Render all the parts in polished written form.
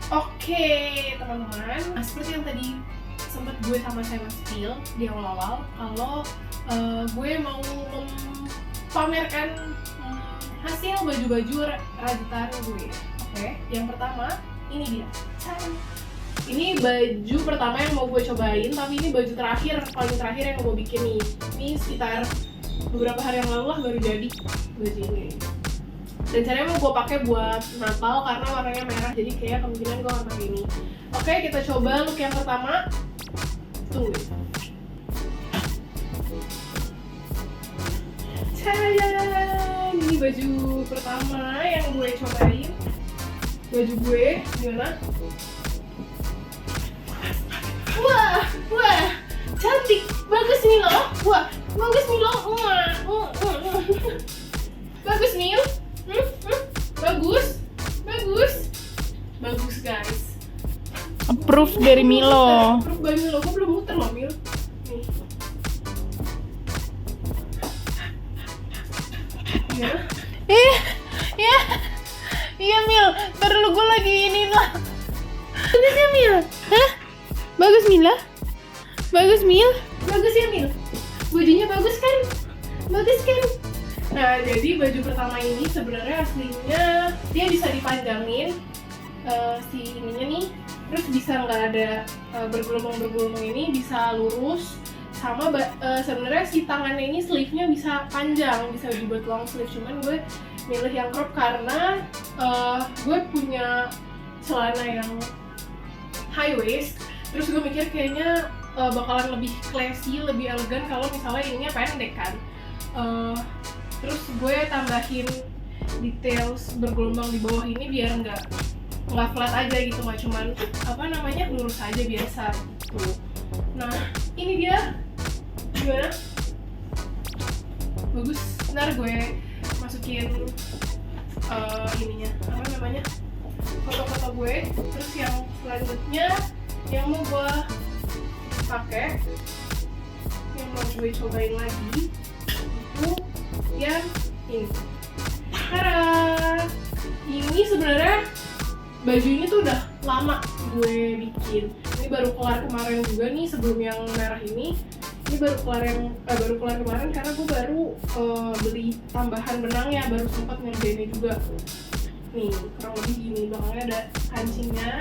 Oke, teman-teman, seperti yang tadi sempat gue sama saya spill di awal-awal, kalau gue mau pamerkan hasil baju-baju rajutan gue. Oke, yang pertama ini dia. Ini baju pertama yang mau gue cobain, tapi ini baju terakhir, paling terakhir yang gue bikin nih. Ini sekitar beberapa hari yang lalu lah baru jadi baju ini. Dan caranya mau gue pakai buat Natal karena warnanya merah, jadi kayak kemungkinan gue akan pakai ini. Oke, kita coba look yang pertama. Tunggu. Tadaan! Ini baju pertama yang gue cobain. Baju gue gimana? Wah, cantik, bagus Milo. Wah, bagus Milo. Bagus Mil. Bagus guys. Approve dari Milo. Approve by Milo. Gue belum muter loh Mil. Nih. Ya. Iya Mil, ntar dulu gue lagi ini lah. Bagus ya Mil? Hah? Bagus Mila? Bagus Mil? Bagus ya Mil? Bajunya bagus kan? Bagus kan? Nah, jadi baju pertama ini sebenarnya aslinya dia bisa dipanjangin si ininya nih, terus bisa nggak ada bergelombang-bergelombang ini, bisa lurus, sama sebenarnya si tangannya ini sleeve-nya bisa panjang, bisa dibuat long sleeve. Cuman gue milih yang crop karena gue punya celana yang high waist, terus gue mikir kayaknya bakalan lebih classy, lebih elegan kalau misalnya ininya pendek kan. Terus gue tambahin details bergelombang di bawah ini biar nggak flat aja gitu, nggak cuman lurus aja biasa gitu. Nah, ini dia gimana? Bagus. Ntar gue masukin ininya foto-foto gue. Terus yang selanjutnya yang mau gue pakai, yang mau gue cobain lagi itu yang ini. Tada! Ini sebenarnya baju ini tuh udah lama gue bikin. Ini baru kelar kemarin juga nih, sebelum yang merah ini. Ini baru kelar kemarin karena gue baru beli tambahan benangnya, baru sempat ngerjainnya juga. Nih, kurang lebih gini, belakangnya ada kancingnya.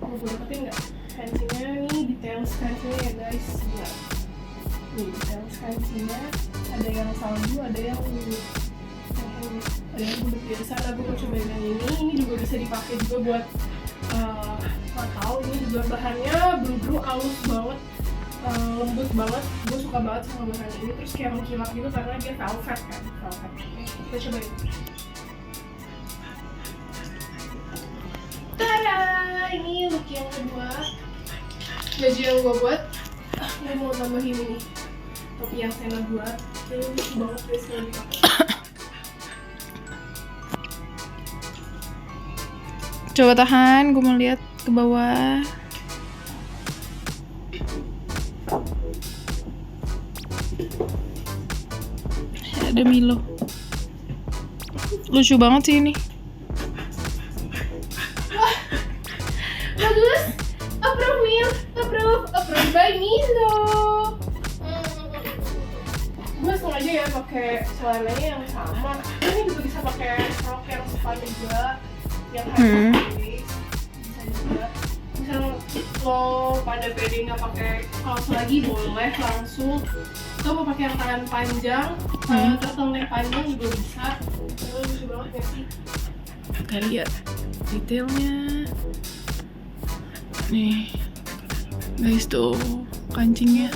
Mau gue deketin nggak? Kancingnya nih, details kancingnya ya guys. Nah, nih details kancingnya, ada yang salju, ada yang ungu. Ada yang bulat biasa. Nah, gue mau cobain yang ini juga bisa dipakai juga buat Natal. Ini juga bahannya blue halus banget, lembut banget. Gue suka banget sama bahan ini, terus kayak mengkilap gitu karena dia velvet kan, velvet. Kita cobain. Tada! Ini look yang kedua, baju yang gue buat. Gue mau tambahin ini topi yang Sena buat. Ini lucu banget guys kalau dipakai. Coba tahan, gue mau lihat ke bawah. Ada Milo. Lucu banget sih ini. Wah, bagus. Approve Mil, approve by Milo. Gue sengaja ya pakai celananya yang sama. Ini juga bisa pakai rok yang span juga, yang high waist bisa juga. Misal lo pada pede nggak pakai kaos lagi, boleh langsung. Lo mau pakai yang tangan panjang, turtleneck panjang juga bisa. Itu lucu banget ya sih. Kita lihat detailnya. Nih, guys tuh kancingnya.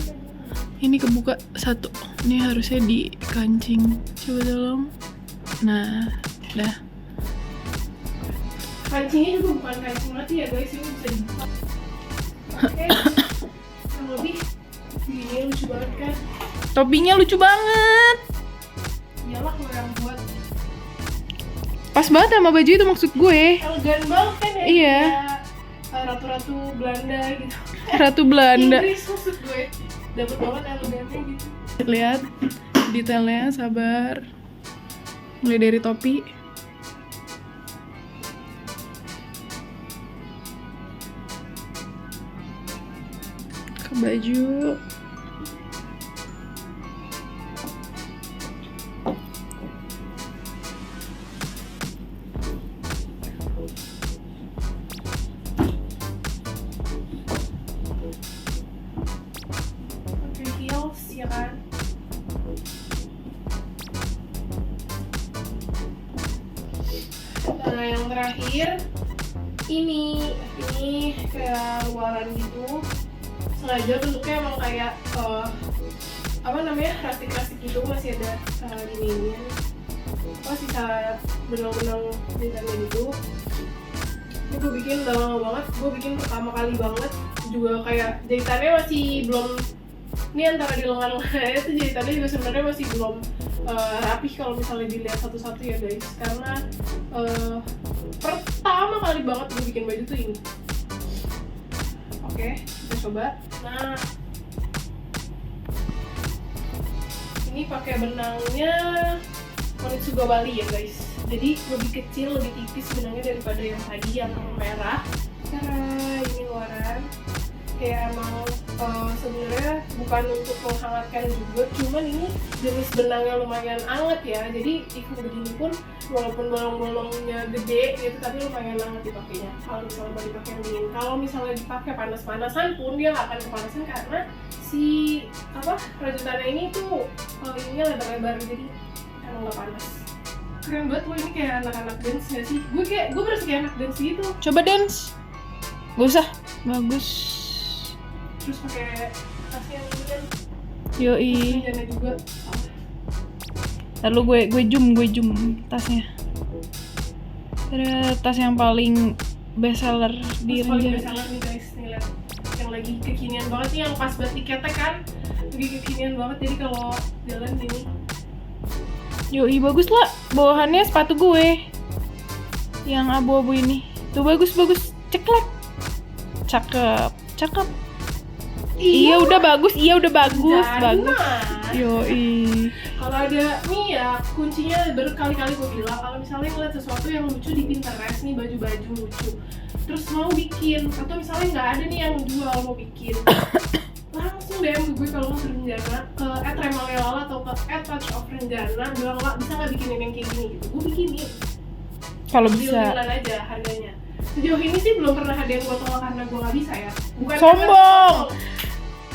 Ini kebuka satu. Ini harusnya di kancing. Coba tolong. Nah, dah. Kancingnya juga bukan kancing mati ya guys, ini bisa dibuka. Oke, yang lebih gini lucu banget kan? Topinya lucu banget. Iyalah lo yang buat. Pas banget sama baju itu maksud gue. Elegan banget kan ya? Iya. Kayak ratu-ratu Belanda gitu. Ratu Belanda. Inggris maksud gue. Dapet banget elegannya gitu. Lihat detailnya, sabar. Mulai dari topi. baju. Oke, heels ya kan. Nah, yang terakhir ini kayak luaran gitu, sengaja bentuknya emang kayak apa namanya, rastik-rastik gitu, masih ada gini-ginian, apa sisa benang-benang jahitannya gitu. Ini gue bikin udah lama banget, gue bikin pertama kali banget juga, kayak jahitannya masih belum, ini antara di lengan-lengannya tuh jahitannya juga sebenarnya masih belum rapih kalau misalnya dilihat satu-satu ya guys, karena pertama kali banget gue bikin baju tuh ini. Oke, kita coba. Nah, ini pakai benangnya Onitsuga Bali ya guys, jadi lebih kecil, lebih tipis benangnya daripada yang tadi yang merah. Karena ini luaran kayak emang sebenarnya bukan untuk menghangatkan juga, cuman ini jenis benangnya lumayan anget ya, jadi ikut begini pun walaupun bolong-bolongnya gede gitu tapi lumayan anget dipakainya kalau misalnya mau dipakai yang dingin. Kalau misalnya dipakai panas-panasan pun dia nggak akan kepanasan karena si rajutannya ini tuh ininya lebar-lebar, jadi emang nggak panas. Keren banget loh, ini kayak anak-anak dance nggak sih? Gue berasa kayak anak dance gitu. Coba dance. Gak usah. Bagus. Terus pakai tasnya ini kan. Yoi. Tasnya juga. Lalu gue zoom tasnya. Ada tas yang paling best seller di Paling Renjana. best seller nih guys, nih lihat. Yang lagi kekinian banget nih, yang pas buat tiketnya kan. Lagi kekinian banget, jadi kalau jalan gini. Yoi, bagus lah. Bawahannya sepatu gue yang abu-abu ini. Tuh bagus. Ceklek. Cakep. Iya udah bagus. Bagus. Yoi. Kalau ada nih ya, kuncinya berkali-kali gue bilang, kalau misalnya ngeliat sesuatu yang lucu di Pinterest nih, baju-baju lucu, terus mau bikin, atau misalnya nggak ada nih yang jual mau bikin, langsung DM ke gue kalau mau ke Renjana, ke @remalelala atau ke @touchofrenjana, bilang nggak bisa nggak bikinin yang kayak gini gitu, gue bikinin. Kalau bisa. Deal-dealan aja harganya. Sejauh ini sih belum pernah ada yang gue tolak karena gue nggak bisa ya.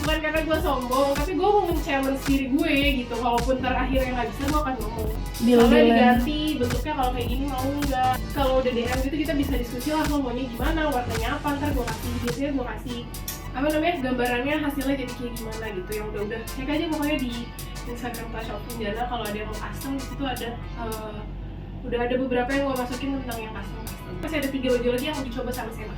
Bukan karena gue sombong, tapi gue mau men-challenge diri gue gitu. Walaupun terakhirnya nggak bisa, gue akan ngomong. Soalnya diganti bentuknya, kalau kayak gini mau nggak. Kalau udah DM gitu kita bisa diskusi lah, lo maunya gimana, warnanya apa, ntar gue kasih, biasanya gue kasih gambarannya, hasilnya jadi kayak gimana gitu. Yang udah cek aja pokoknya di Instagram Touch of Renjana kalau ada yang mau custom. Di situ ada udah ada beberapa yang gue masukin tentang yang custom. Masih ada 3 baju lagi yang mau dicoba sama Sema.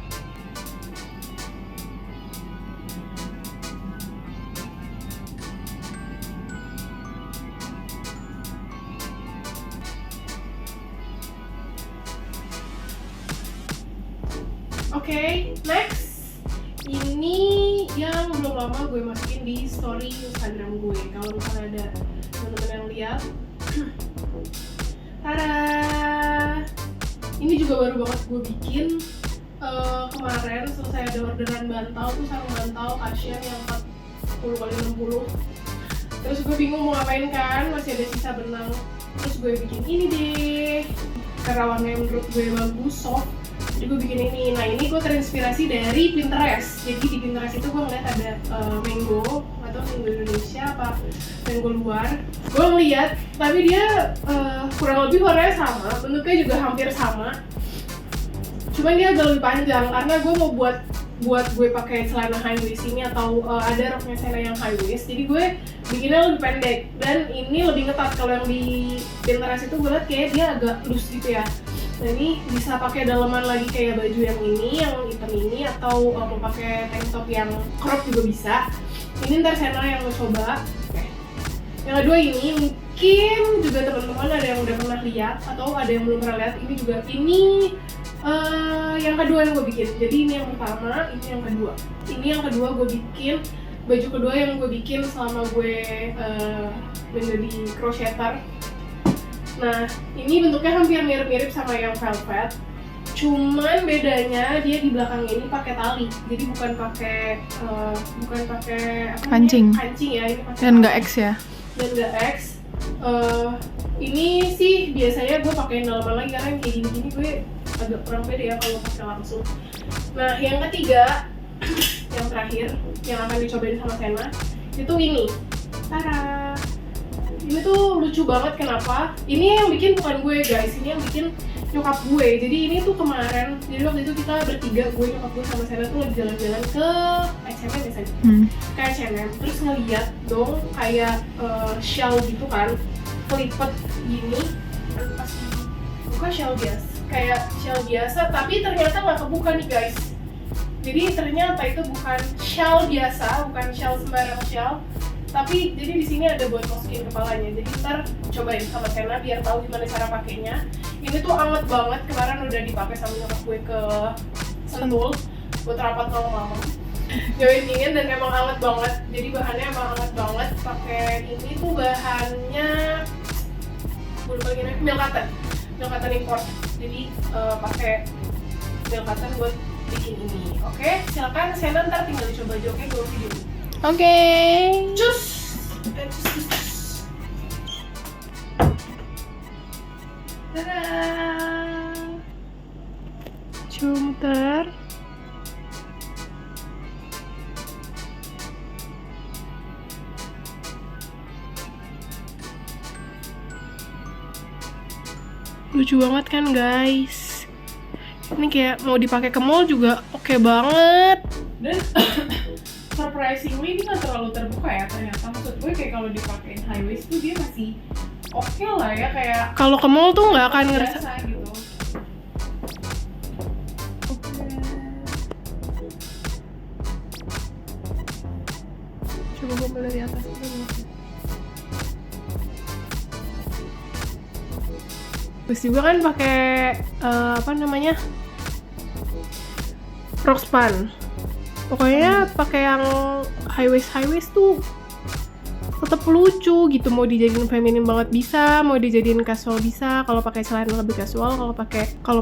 Oke, next. Ini yang belum lama gue masukin di story Instagram gue. Kalau misalnya ada teman-teman yang lihat, tada! Ini juga baru banget gue bikin kemarin. Selesai ada orderan bantal tuh, sarung bantal Kasian yang 40x60. Terus gue bingung mau ngapain kan, masih ada sisa benang. Terus gue bikin ini deh, karena warnanya menurut gue bagus, soft. Jadi gue bikin ini. Nah, ini gue terinspirasi dari Pinterest. Jadi di Pinterest itu gue ngeliat ada mango, atau mango Indonesia apa mango luar. Gue ngeliat, tapi dia kurang lebih warnanya sama, bentuknya juga hampir sama. Cuman dia agak lebih panjang karena gue mau buat gue pakai celana high waist ini, atau ada roknya Sena yang high waist. Jadi gue bikinnya lebih pendek dan ini lebih ketat. Kalau yang di Pinterest itu gue liat kayak dia agak loose gitu ya. Nah, ini bisa pakai daleman lagi kayak baju yang ini, yang hitam ini, atau mau pakai tank top yang crop juga bisa. Ini ntar Sena yang mau coba. Oke. Yang kedua ini mungkin juga teman-teman ada yang udah pernah lihat atau ada yang belum pernah lihat. Ini juga yang kedua yang gue bikin. Jadi ini yang pertama, ini yang kedua. Ini yang kedua gue bikin, baju kedua yang gue bikin selama gue menjadi crocheter. Nah, ini bentuknya hampir mirip-mirip sama yang velvet. Cuman bedanya dia di belakang ini pakai tali, jadi bukan pakai Kancing. kancing ya, ini pakai Dan tali. nggak X ya? Dan nggak X. Ini sih biasanya gue pakai dalaman lagi karena yang kayak gini-gini gue agak kurang pede ya kalau pakai langsung. Nah yang ketiga, yang terakhir yang akan dicobain sama Sena itu ini. Tara. Ini tuh lucu banget, kenapa? Ini yang bikin bukan gue guys, ini yang bikin nyokap gue. Jadi ini tuh kemarin, jadi waktu itu kita bertiga, gue, nyokap gue sama Sena tuh lagi jalan-jalan ke H&M biasanya. Ke H&M, terus ngeliat dong kayak shell gitu kan, kelipet gini, pas buka shell biasa, kayak shell biasa, tapi ternyata nggak kebuka nih guys. Jadi ternyata itu bukan shell biasa, bukan shell sembarang shell, tapi jadi di sini ada buat masukin kepalanya. Jadi ntar cobain sama Sena biar tahu gimana cara pakainya. Ini tuh anget banget, kemarin udah dipakai sama nyokap gue ke Sentul buat rapat malam-malam. Join dingin dan emang anget banget. Jadi bahannya emang anget banget. Pakai ini tuh bahannya milk cotton import. Jadi pakai milk cotton buat bikin ini. Oke, silakan Sena ntar tinggal dicoba aja. Oke, gue video. Oke. Cus. Tada. Muter. Lucu banget kan guys. Ini kayak mau dipakai ke mall juga oke banget. Dan surprisingly ini nggak terlalu terbuka ya ternyata. Maksud gue kayak kalau dipakein high waist tuh dia masih oke lah ya, kayak kalau ke mall tuh nggak akan ngerasa gitu. Coba gue mulai dari atas dulu. Terus juga kan pakai apa namanya, Rockspan. Pokoknya pakai yang high waist tuh tetap lucu gitu. Mau dijadiin feminin banget bisa, mau dijadiin casual bisa. Kalau pakai celana lebih casual, kalau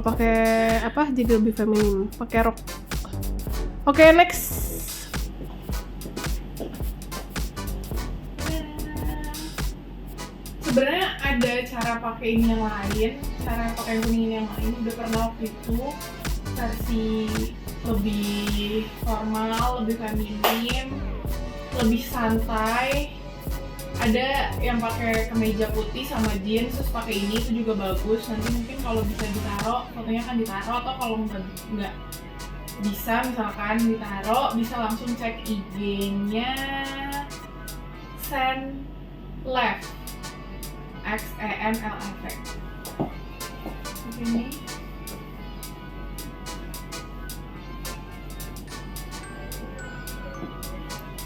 pakai apa jadi lebih feminin. Pakai rok. Oke, next. Sebenarnya ada cara pakai ini yang lain, cara pakai kuning yang lain. Udah pernah waktu itu versi lebih formal, lebih feminin, lebih santai. Ada yang pakai kemeja putih sama jeans terus pakai ini, itu juga bagus. Nanti mungkin kalau bisa ditaruh, fotonya kan ditaruh, atau kalau nggak bisa misalkan ditaruh, bisa langsung cek IG-nya Senlef. XENLF. Ini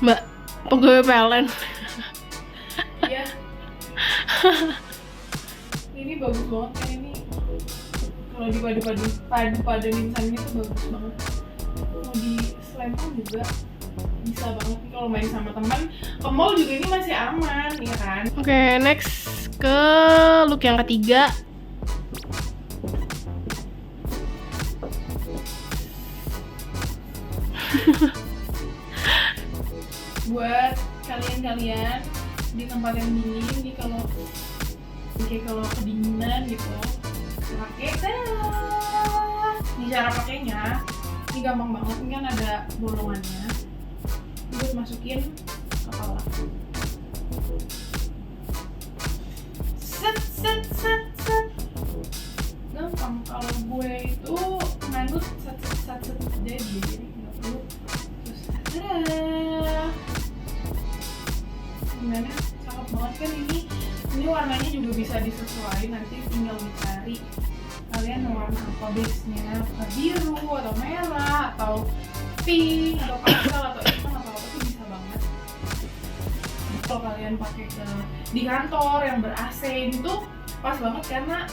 Mbak pegawai PLN. Iya. Ini bagus banget kan ini. Kalau dipadu-paduin misalnya tuh bagus banget. Mau di selempang juga bisa banget nih kalau main sama teman. Ke mall juga ini masih aman, ya kan? Oke, next ke look yang ketiga. Buat kalian-kalian di tempat yang dingin nih, kalau kedinginan gitu, pakai ini cara pakainya. Ini gampang banget, ini kan ada bolongannya buat masukin kepala. Set. Gampang. Kalau gue itu nganut set jadi nggak perlu terus gimana, cakep banget kan ini warnanya juga bisa disesuaikan, nanti tinggal dicari kalian mau warna apa base-nya, biru atau merah atau pink atau pastel atau hitam atau apa tuh bisa banget. Kalau kalian pakai di kantor yang ber-AC itu pas banget karena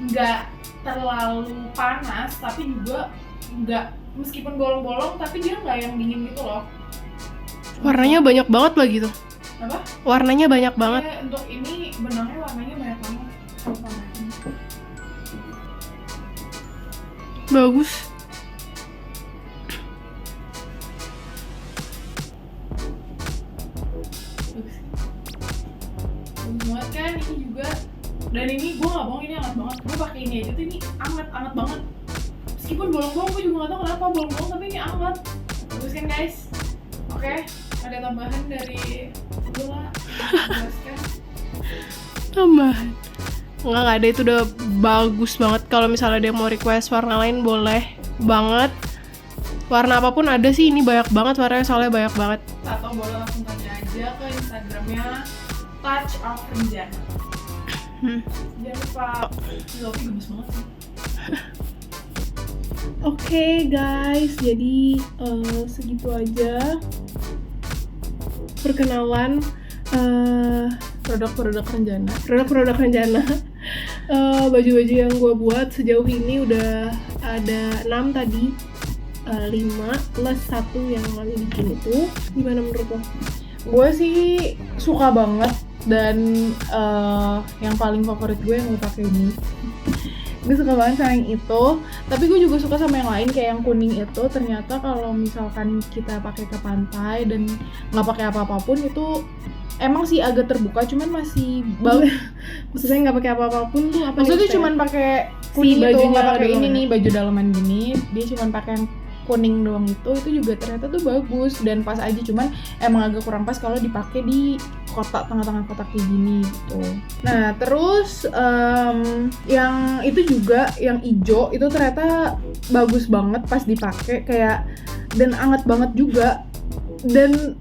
nggak terlalu panas tapi juga nggak, meskipun bolong-bolong tapi dia nggak yang dingin gitu loh. Warnanya banyak banget lagi tuh. Apa? Warnanya banyak banget. Ya, untuk ini benangnya warnanya banyak banget. Bagus. Bagus banget kan ini juga. Dan ini gue nggak bohong, ini hangat banget. Gue pakai ini aja tuh ini hangat banget. Meskipun bolong-bolong, gue juga nggak tahu kenapa bolong-bolong tapi ini hangat. Bagus kan guys? Oke, ada tambahan dari gula. Jelaskan. Tambahan? Nggak ada, itu udah bagus banget. Kalau misalnya dia mau request warna lain boleh banget. Warna apapun ada sih, ini banyak banget warnanya soalnya banyak banget. Atau boleh langsung tanya aja ke Instagramnya Touch of Renjana. Jangan lupa. Lopi gemes banget sih. Oke guys, jadi segitu aja perkenalan produk-produk Renjana. Baju-baju yang gue buat sejauh ini udah ada 6 tadi, 5 plus 1 yang lagi bikin itu. Gimana menurut lo? Gue sih suka banget dan yang paling favorit gue yang gue pakai ini. Gue suka banget sama yang itu, tapi gue juga suka sama yang lain kayak yang kuning itu. Ternyata kalau misalkan kita pakai ke pantai dan nggak pakai apa-apapun itu emang sih agak terbuka, cuman masih bagus. Maksudnya nggak pakai apa-apapun tuh apa? Maksudnya cuman pakai kuning si itu, nggak pakai ini nih baju dalaman gini. Dia cuman pakai yang kuning doang itu juga ternyata tuh bagus dan pas aja, cuman emang agak kurang pas kalau dipakai di kotak, tengah-tengah kotak kayak gini gitu. Nah terus yang itu juga yang hijau itu ternyata bagus banget pas dipakai kayak, dan anget banget juga dan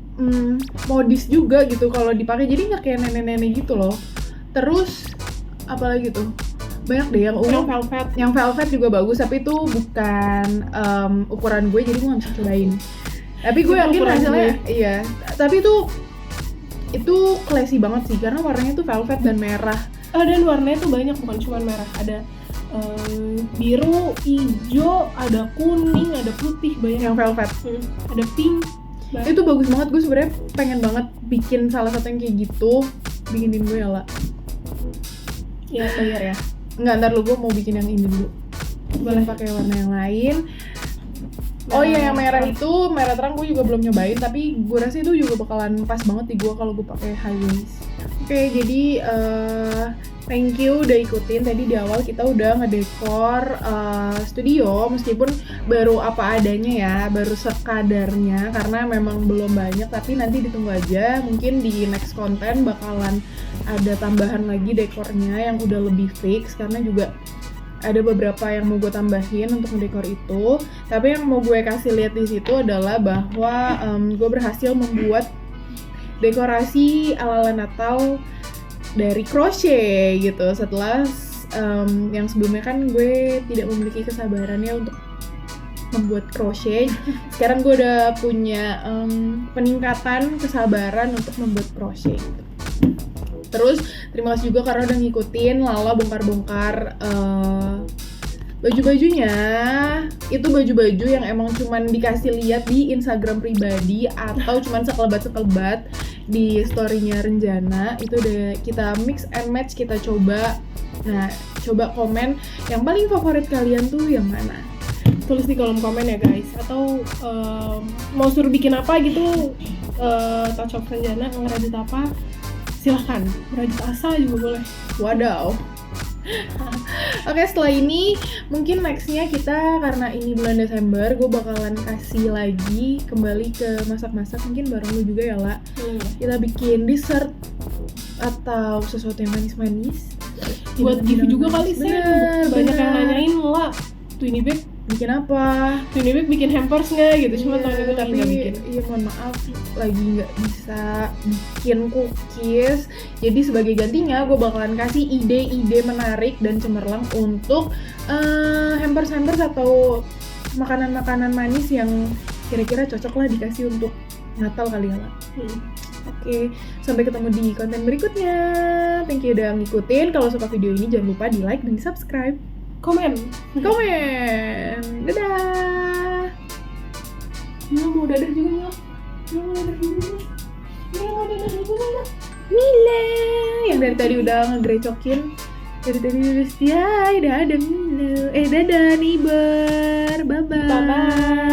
modis juga gitu kalau dipakai, jadi nggak kayak nenek-nenek gitu loh. Terus apalagi tuh banyak deh yang ungu, yang velvet juga bagus, tapi itu bukan ukuran gue jadi gue nggak bisa cobain. Tapi gue yakin hasilnya iya. Tapi itu classy banget sih karena warnanya tuh velvet dan merah. Dan warnanya tuh banyak, bukan cuma merah. Ada biru, hijau, ada kuning, ada putih, banyak yang velvet. Ada pink. Itu bagus banget. Gue sebenarnya pengen banget bikin salah satu yang kayak gitu. Bikinin gue ya lah. Ya bayar ya. Enggak, ntar lu gue mau bikin yang ini dulu. Boleh pakai warna yang lain. Oh iya, yang merah itu, merah terang gue juga belum nyobain, tapi gue rasa itu juga bakalan pas banget di gue kalau gue pakai high waist. Oke, jadi thank you udah ikutin. Tadi di awal kita udah ngedekor studio, meskipun baru apa adanya ya, baru sekadarnya karena memang belum banyak, tapi nanti ditunggu aja. Mungkin di next konten bakalan ada tambahan lagi dekornya yang udah lebih fix, karena juga ada beberapa yang mau gue tambahin untuk mendekor itu. Tapi yang mau gue kasih lihat di situ adalah bahwa gue berhasil membuat dekorasi ala-ala Natal dari crochet gitu. Setelah yang sebelumnya kan gue tidak memiliki kesabarannya untuk membuat crochet. Sekarang gue udah punya peningkatan kesabaran untuk membuat crochet gitu. Terus terima kasih juga karena udah ngikutin Lala bongkar-bongkar baju-bajunya. Itu baju-baju yang emang cuman dikasih lihat di Instagram pribadi atau cuman sekelebat-sekelebat di story-nya Renjana. Itu udah kita mix and match, kita coba. Nah, coba komen yang paling favorit kalian tuh yang mana? Tulis di kolom komen ya guys. Atau mau suruh bikin apa gitu, Touch of Renjana ngerajut apa? Silahkan, merajut asa juga boleh. Wadaw. Oke, setelah ini mungkin nextnya kita, karena ini bulan Desember, gue bakalan kasih lagi kembali ke masak-masak. Mungkin bareng lu juga ya lah. Kita bikin dessert atau sesuatu yang manis-manis. Buat gift juga kali sih. Banyak yang nanyain lah, tuh ini Beb bikin apa? Tuh ini Beb bikin hampers nggak gitu? Cuma tahun itu lagi nggak bikin. Iya, mohon maaf, lagi nggak bisa bikin cookies. Jadi sebagai gantinya gue bakalan kasih ide-ide menarik dan cemerlang untuk hampers atau makanan-makanan manis yang kira-kira cocok lah dikasih untuk Natal kali ya lah. Oke, sampai ketemu di konten berikutnya. Thank you udah ngikutin. Kalau suka video ini jangan lupa di like dan di subscribe. Komen. Dadah. Mila mau dadah juga, Mila. Mila yang dari tadi udah ngegrecokin Dari tadi nulis, ya dadah Milo. Dadah Neighbor. Bye-bye. Bye-bye.